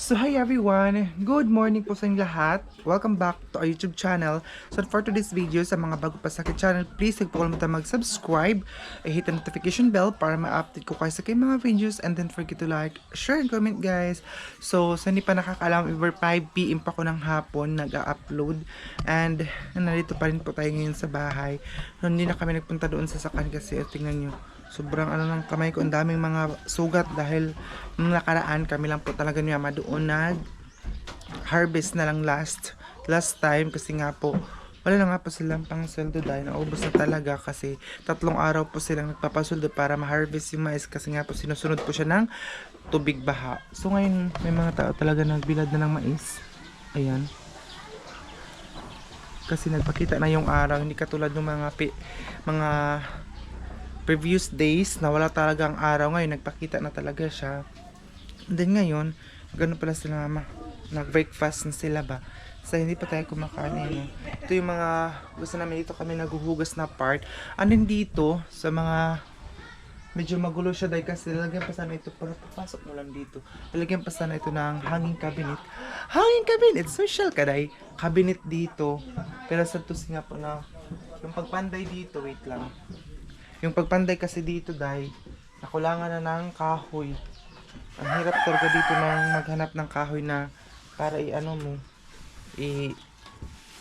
So hi everyone! Good morning po sa inyong lahat. Welcome back to our YouTube channel. So for today's video, sa mga bago pa sa aking channel, please huwag po kalimutan mag-subscribe, hit the notification bell para ma-update ko kayo sa aking mga videos, and then forget to like, share, and comment guys. So sa hindi pa nakakaalam, over 5 PM pa ko ng hapon nag-upload, and nandito pa rin po tayo ngayon sa bahay. Hindi na kami nagpunta doon sa sakan kasi tingnan nyo. Sobrang ng kamay ko, ang daming mga sugat dahil nung nakaraan kami lang po talaga niya doon nag harvest na lang last time kasi nga po wala na nga po silang pang sweldo dahil naubos na talaga kasi 3 araw po silang nagpapasweldo para ma-harvest yung mais kasi nga po sinusunod po siya ng tubig baha. So ngayon may mga tao talaga nagbilad na ng mais. Ayan. Kasi nagpakita na yung araw, hindi katulad ng mga previous days na wala talagang araw. Ngayon nagpakita na talaga siya. And then ngayon ganoon pala sila nag-breakfast na sila ba, so hindi pa tayo kumakain. Ito yung mga gusto namin, dito kami naguhugas na part. Andin dito sa mga medyo magulo siya dahil kasi lalagyan pa sana ito, para papasok mo lang dito, lalagyan pa sana ito ng hanging cabinet, social ka dahil cabinet dito. Pero sa tusi nga po na yung pagpanday dito, wait lang, yung pagpanday kasi dito dahil nakulangan na ng kahoy. Ang hirap talaga dito nang maghanap ng kahoy na para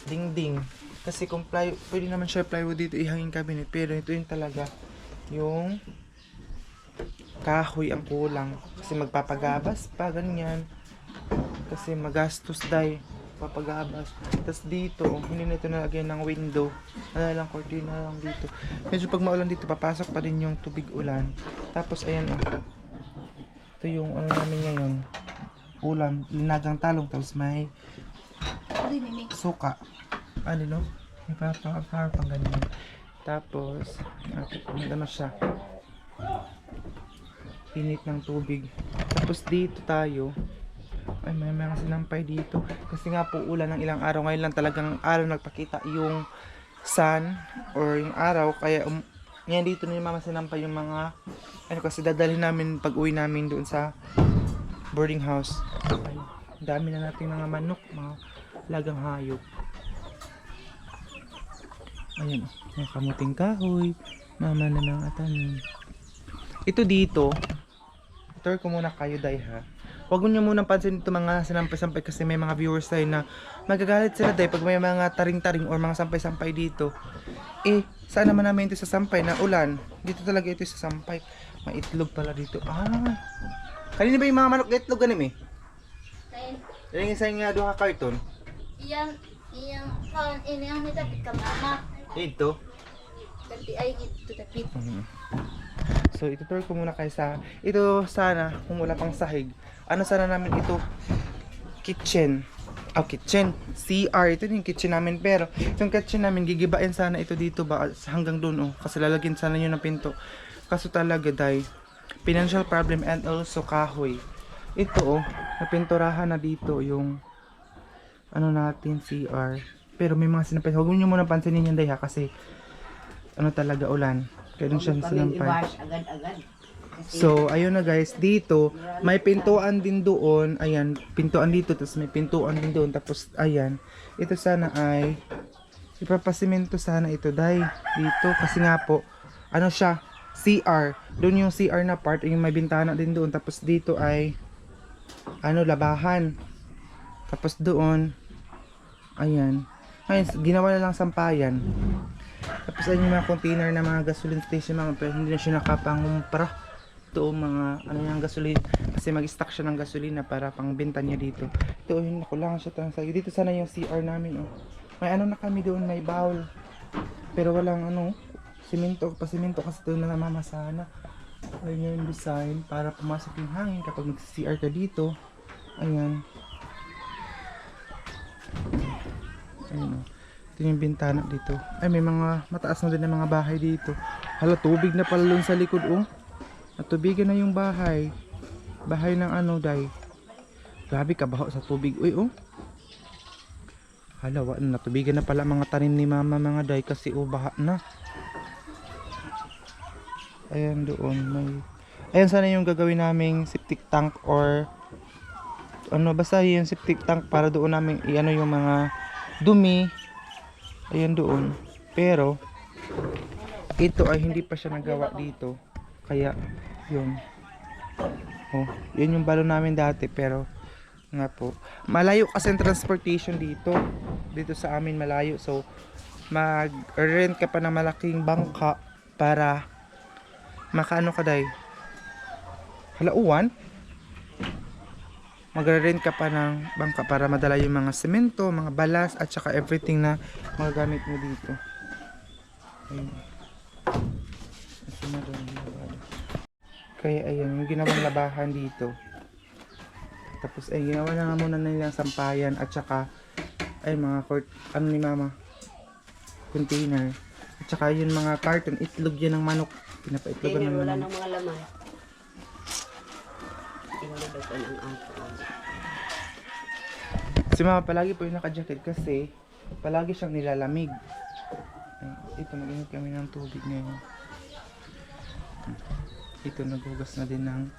dingding. Kasi kung pwede naman siya plywood dito ihanging cabinet, pero ito yung talaga yung kahoy ang kulang. Kasi magpapagabas pa, ganyan. Kasi magastos dahil papagabas. Tapos dito, hindi na ito nalagyan ng window. Lang, cortina lang dito. Medyo pag maulan dito, papasok pa din yung tubig ulan. Tapos ayan ito yung namin ngayon. Ulam, linagang talong, tapos may suka. No? May pang ganyan. Tapos, siya. Init ng tubig. Tapos dito tayo, ay may mga sinampay dito kasi nga po ulan ng ilang araw. Ngayon lang talagang araw nagpakita yung sun or yung araw, kaya yan dito na yung mama sinampay yung mga kasi dadalhin namin pag uwi namin doon sa boarding house. Ay, dami na natin mga manok, mga lagang hayop. Ayan, mga kamuting kahoy, mama na ng atanin. Ito dito, tour ko muna kayo dahil ha. Huwag nyo munang pansin ito mga sinampay-sampay kasi may mga viewers tayo na magagalit sila dahil pag may mga taring-taring or mga sampay-sampay dito. Saan naman namin ito sa sampay na ulan? Dito talaga ito sa sampay. May itlog pala dito. Kanina ba yung mga manok na itlog ganim eh? Kain. Yung isa nga doon ka karton? Iyang nitapit ka mama. Ito? Tapi ay ito tapit. So itutur ko muna kayo sa ito. Sana kung wala pang sahig, sana namin ito kitchen. Kitchen CR, ito yung kitchen namin, pero yung kitchen namin gigibain sana ito dito ba hanggang doon kasi lalagyan sana yun ng pinto. Kaso talaga dahil financial problem and also kahoy. Ito napinturahan na dito yung natin CR, pero may mga sinampay. Huwag nyo muna pansinin yan dahil kasi talaga ulan. Kaya dun siya sinampay. So, ayun na guys. Dito, may pintuan din doon. Ayan, pintuan dito. Tapos may pintuan din doon. Tapos, ayan. Ito sana ay ipapasimento sana ito dahil dito. Kasi nga po, siya, CR. Doon yung CR na part. Yung may bintana din doon. Tapos dito ay labahan. Tapos doon, ayan. Ayun, ginawa na lang sampayan. Tapos ayun yung mga container na mga gasoline station mga, pero hindi na siya nakapangumpra. Ito mga yung gasoline kasi mag-stock siya ng gasolina para pangbenta niya dito. Ito yung nakulangan siya tansay. Dito sana yung CR namin May na kami doon, may bowl. Pero walang simento kasi doon na namamasana. Ayun yung design para pumasok yung hangin kapag mag-CR ka dito. Ayan. Ayun ito yung bintana dito. Ay, may mga mataas na din na mga bahay dito. Hala, tubig na pala doon sa likod Natubigan na yung bahay. Bahay ng day. Grabe kabaho sa tubig. Hala, natubigan na pala mga tanim ni mama mga day kasi baha na. Ayan doon. Ayan sana yung gagawin naming septic tank or ano, basta yung septic tank para doon namin i-ano yung mga dumi. Ayan doon. Pero, ito ay hindi pa siya nagawa dito. Kaya, yun. Oh, yun yung balon namin dati. Pero, nga po. Malayo kasi ang transportation dito. Dito sa amin malayo. So, mag-rent ka pa ng malaking bangka para makaano ka day. Halauan? Magre-rent ka pa ng bangka para madala yung mga semento, mga balas, at saka everything na magagamit mo dito. Ayun. Kaya ayan, yung ginawang labahan dito. Tapos ay ginawa na nga muna nilang sampayan at saka ay mga court, ano ni mama, container. At saka yun mga carton, itlog yan ng manok. Pinapaitlogan ng Wala manok. nang mga laman. Tinulog ng ato. Si mama palagi po yung naka-jacket kasi palagi siyang nilalamig. Ay, ito, mag-init kami ng tubig ngayon. Ito, naghugas na din ng...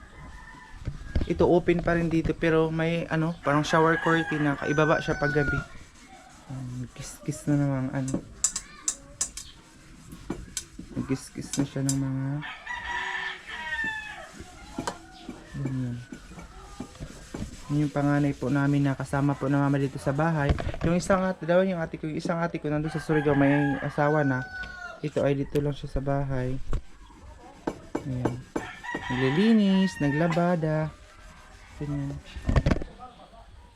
Ito, open pa rin dito pero may ano, parang shower curtain na kaibaba siya pag gabi. Kiss-kiss na namang ano. Nag-kiss-kiss na siya ng mga... Ganyan. Yun yung panganay po namin na kasama po na mama dito sa bahay. Yung isang ate daw, yung isang ate ko nandun sa Surigao, may asawa na. Ito ay dito lang siya sa bahay. Ayan. Naglilinis, naglabada. Ganyan.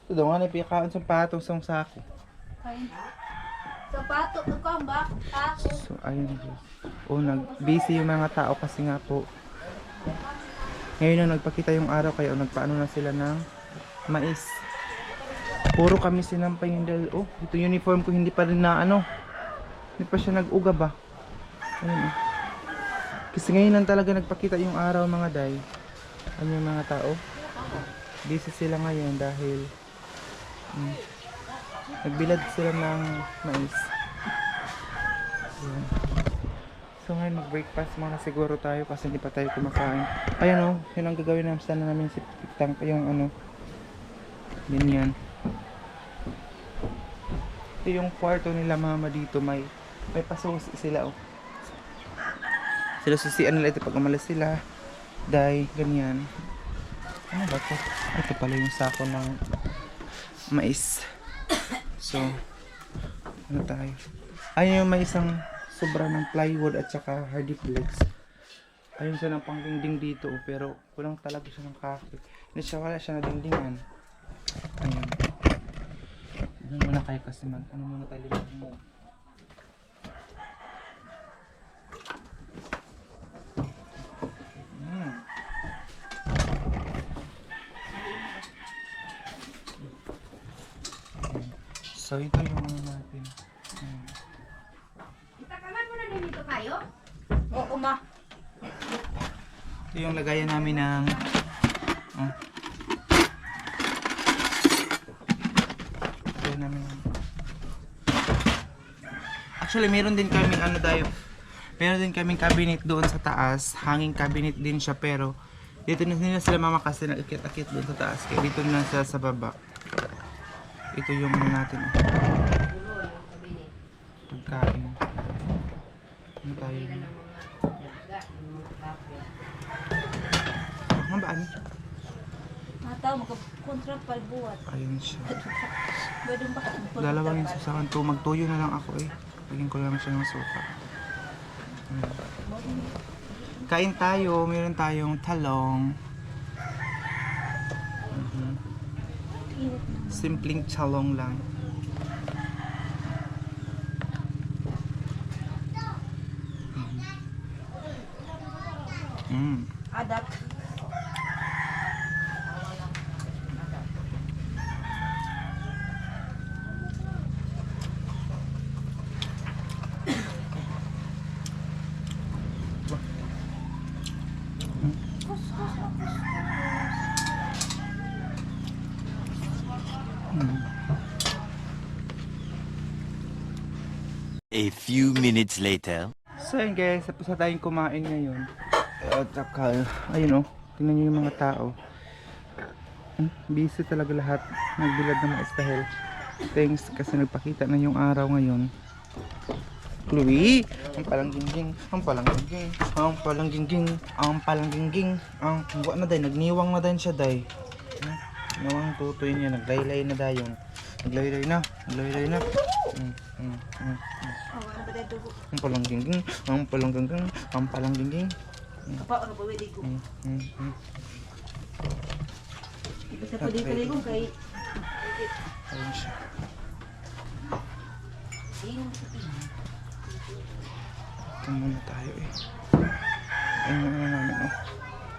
Ito daw nga na ipikaon sa patong sa sako. Kain. Sapato, ito ang bak. Ako. So, ayun guys. Oh, nag-busy yung mga tao kasi nga po. Ngayon na nagpakita yung araw kaya nagpaano na sila ng mais. Puro kami sinampay yung dahil, oh, ito uniform ko hindi pa rin na ano. Hindi pa siya nag-uga ba? Ayun oh. Kasi ngayon lang talaga nagpakita yung araw mga day. Ano yung mga tao? Busy sila ngayon dahil nagbilad sila ng mais. Ayan. So ngayon mag-breakfast muna siguro tayo kasi hindi pa tayo kumakain. Ayan oh, yun ang gagawin namin sana namin si Tang yung ano. Ganyan. Ito yung kwarto nila mama dito, may pasusi sila oh. Sila susian nila ito pag umalis sila. Dahil ganyan. Ano ba ito? Ito pala yung sako ng mais. So, ano tayo? Ayun yung may isang sobra ng plywood at saka hardiplex. Ayun siya ng pangdingding dito oh, pero kulang talaga siya ng kahoy. Hindi siya, wala siya na dingdingan. Ayun. Ano muna kayo kasi ano muna tayo limang mo. So ito yung ano natin. Itakaman mo na din dito kayo? Oo, ma. Ito yung lagayan namin ng lagayan namin ng... Actually meron din kaming ano tayo. Meron din kaming cabinet doon sa taas. Hanging cabinet din siya pero dito na nila sila mama kasi nag-akit-akit doon sa taas. Kaya dito na sila sa baba. Ito yung ano natin. Pagkain. Ano tayo? Ano ba? Ano? Mataw, magkontra palbuhat. Ayun siya. Pwede ba? Dalawang yung susakan to. Magtuyo na lang ako eh. Lagyan ko lang siya ng suka. Kain tayo. Meron tayong talong. Simpleng talong lang. Adapt. A few minutes later. So yun guys, tapos na tayong kumain ngayon. At saka, ayun oh, tingnan nyo yung mga tao. Busy talaga lahat. Nagbilad na mais dahil thanks kasi nagpakita na yung araw ngayon. Chloe, ang palang gingging, ang palang gingging, ang palang gingging, ang palang gingging, ang buwan na day, nagniwang na din siya day. Nawang tutoy niya, naglaylay na dayon. Naglaylay na, naglaylay na. Wala ba dito ko? Ang palang gingging, ang palang gingging, ang palang gingging. Apa ano ba pwede ko? Iba sa pwede ko kay Ayun siya. Ito muna tayo eh. Ayun muna namin oh.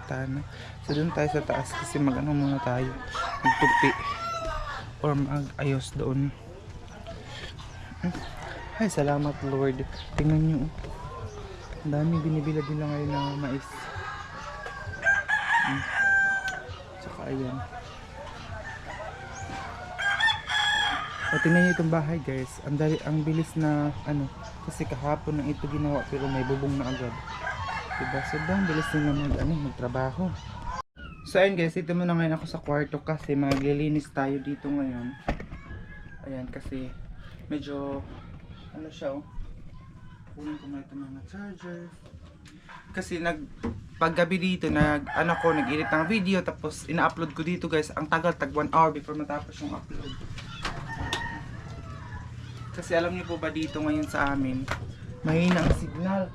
Tana. So doon tayo sa taas kasi mag-ano muna tayo. Magtupi. Or mag-ayos doon. Ay, salamat Lord. Tingnan nyo oh. Ang dami binibilad nila ngayon na mais. Tsaka ayan. O tingnan nyo itong bahay guys. Ang bilis na ano. Kasi kahapon na ito ginawa pero may bubong na agad. Diba? Sobrang bilis nila magtrabaho. So ayun guys, ito muna ngayon ako sa kwarto kasi maglilinis tayo dito ngayon. Ayan kasi medyo ano siya oh. Kunin ko na itong mga charger. Kasi paggabi dito nag-edit ng video tapos ina-upload ko dito guys. Ang tagal, tag 1 hour before matapos yung upload. Kasi alam niyo po ba dito ngayon sa amin, mahina ang signal.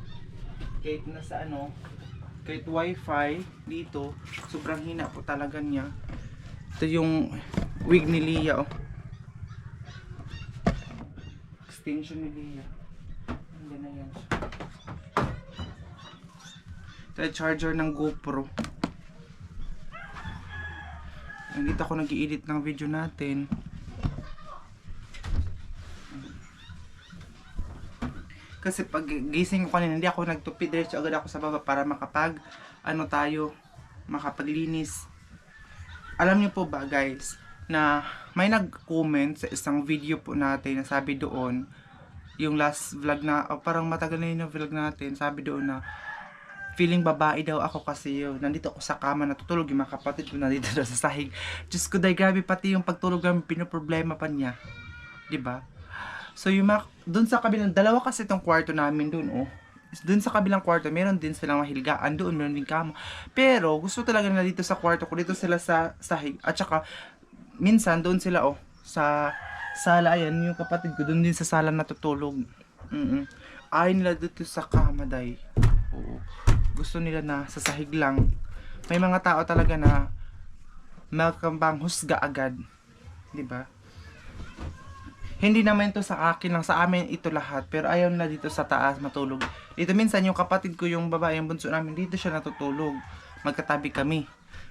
Kahit nasa kahit wifi dito, sobrang hina po talaga niya. Ito yung wig ni Lia oh. Extension ni Lia. Hindi na yan siya. Ito yung charger ng GoPro. Nandito ako nag-i-edit ng video natin. Kasi pag gising ko kanina, hindi ako nagtupi, diretso agad ako sa baba para makapaglinis. Alam niyo po ba guys, na may nag-comment sa isang video po natin na sabi doon, yung last vlog na, parang matagal na yung vlog natin, sabi doon na, feeling babae daw ako kasi yun. Nandito ako sa kama, natutulog yung mga kapatid ko nandito sa sahig. Diyos ko, dahil grabe pati yung pagtulog namin, pinoproblema pa niya. 'Di ba? So yung doon sa kabilang, dalawa kasi itong kwarto namin doon oh. Doon sa kabilang kwarto, meron din silang mahilgaan doon, meron din kama. Pero gusto talaga nila dito sa kwarto ko, dito sila sa sahig. At saka minsan doon sila oh, sa sala, ayan, yung kapatid ko doon din sa sala natutulog. Ayaw nila dito sa kama day. Oo. Gusto nila na sa sahig lang. May mga tao talaga na magkambang husga agad. 'Di ba? Hindi naman ito sa akin lang, sa amin ito lahat. Pero ayaw na dito sa taas matulog. Dito minsan yung kapatid ko, yung babae, yung bunso namin, dito siya natutulog. Magkatabi kami.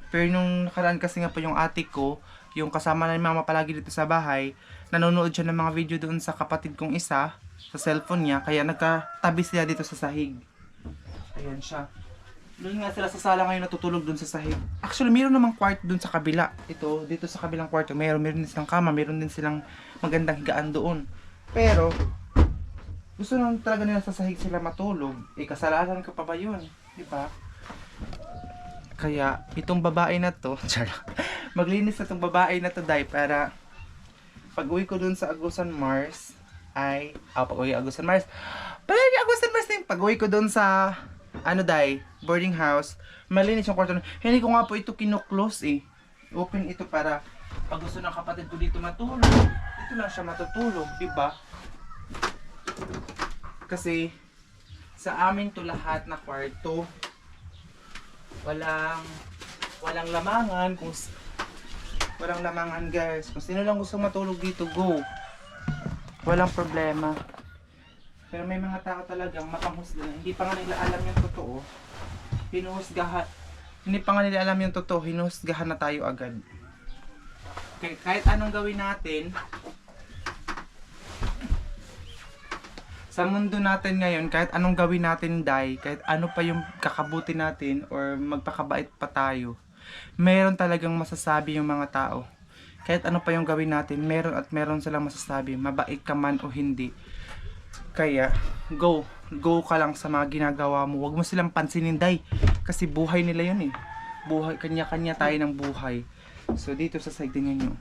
Pero nung nakaraan kasi nga po yung ate ko, yung kasama na ni mama palagi dito sa bahay, nanonood siya ng mga video doon sa kapatid kong isa, sa cellphone niya, kaya nagkatabi sila dito sa sahig. Ayan siya. Doon nga sila sa sala ngayon natutulog doon sa sahig. Actually, meron namang kwarto doon sa kabila. Ito, dito sa kabilang kwarto, meron din silang kama, meron din silang magandang higaan doon. Pero, gusto naman talaga nila sa sahig sila matulog. Eh, kasalanan ko pa ba yun? Diba? Kaya, itong babae na to, maglinis na itong babae na to, day, para pag uwi ko doon sa Agusan Mars, pag-uwi Agusan Mars, pag-uwi ko doon sa day, boarding house, malinis yung kwarto. Hindi ko nga po ito kino-close eh. Open ito para pag gusto ng kapatid ko dito matulog, dito lang siya matutulog, di ba? Kasi sa amin to lahat na kwarto, walang lamangan. Walang lamangan guys. Kung sino lang gusto matulog dito, go. Walang problema. Pero may mga tao talagang mapanghusga na hindi pa nga nila alam yung totoo. Hindi pa nga nila alam yung totoo, hinuhusgahan na tayo agad. Kahit anong gawin natin, sa mundo natin ngayon, kahit anong gawin natin, kahit ano pa yung kakabuti natin or magpakabait pa tayo, meron talagang masasabi yung mga tao. Kahit ano pa yung gawin natin, meron silang masasabi, mabait ka man o hindi. Kaya, go ka lang sa mga ginagawa mo. Huwag mo silang pansinin, day. Kasi buhay nila yun eh. Kanya-kanya tayo ng buhay. So dito sa side tingnan nyo.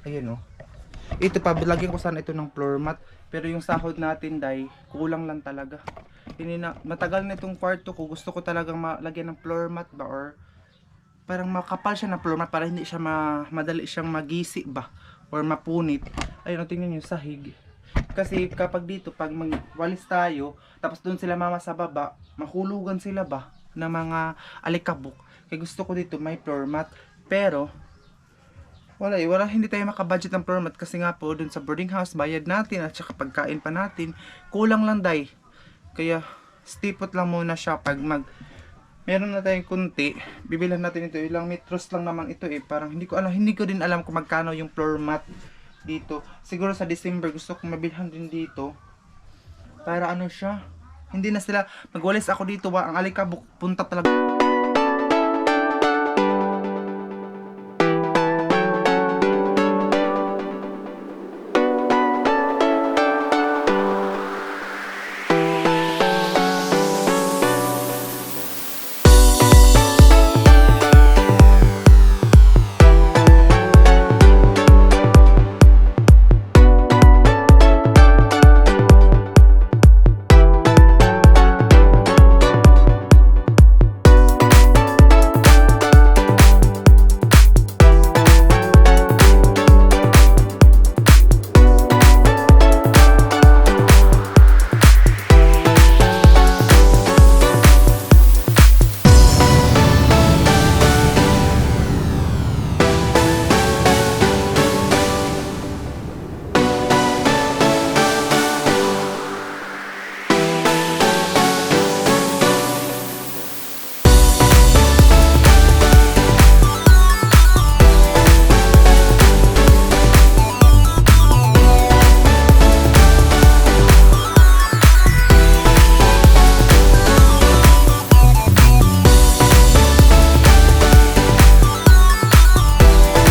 Ayan oh. Ito pa, lagyan ko sana ito ng floor mat. Pero yung sahod natin, day, kulang lang talaga. Hindi na, matagal na itong kwarto ko. Gusto ko talagang malagyan ng floor mat ba, or parang makapal siya ng floor mat para hindi siya madali siyang magisi ba, or mapunit. Ayun, tingnan nyo, sahig. Kasi kapag dito, pag magwalis tayo, tapos doon sila mama sa baba, mahulugan sila ba ng mga alikabok. Kaya gusto ko dito may floor mat. Pero wala, hindi tayo makabudget ng floor mat kasi nga po dun sa boarding house bayad natin at saka pagkain pa natin, kulang lang day. Kaya stipot lang muna siya. Pag meron na tayong kunti, bibilhan natin ito. Ilang metros lang naman ito eh. Parang hindi ko din alam kung magkano yung floor mat dito. Siguro sa December gusto kong mabilhan din dito para ano siya, hindi na sila magwalis ako dito ba, ang alikabok punta talaga.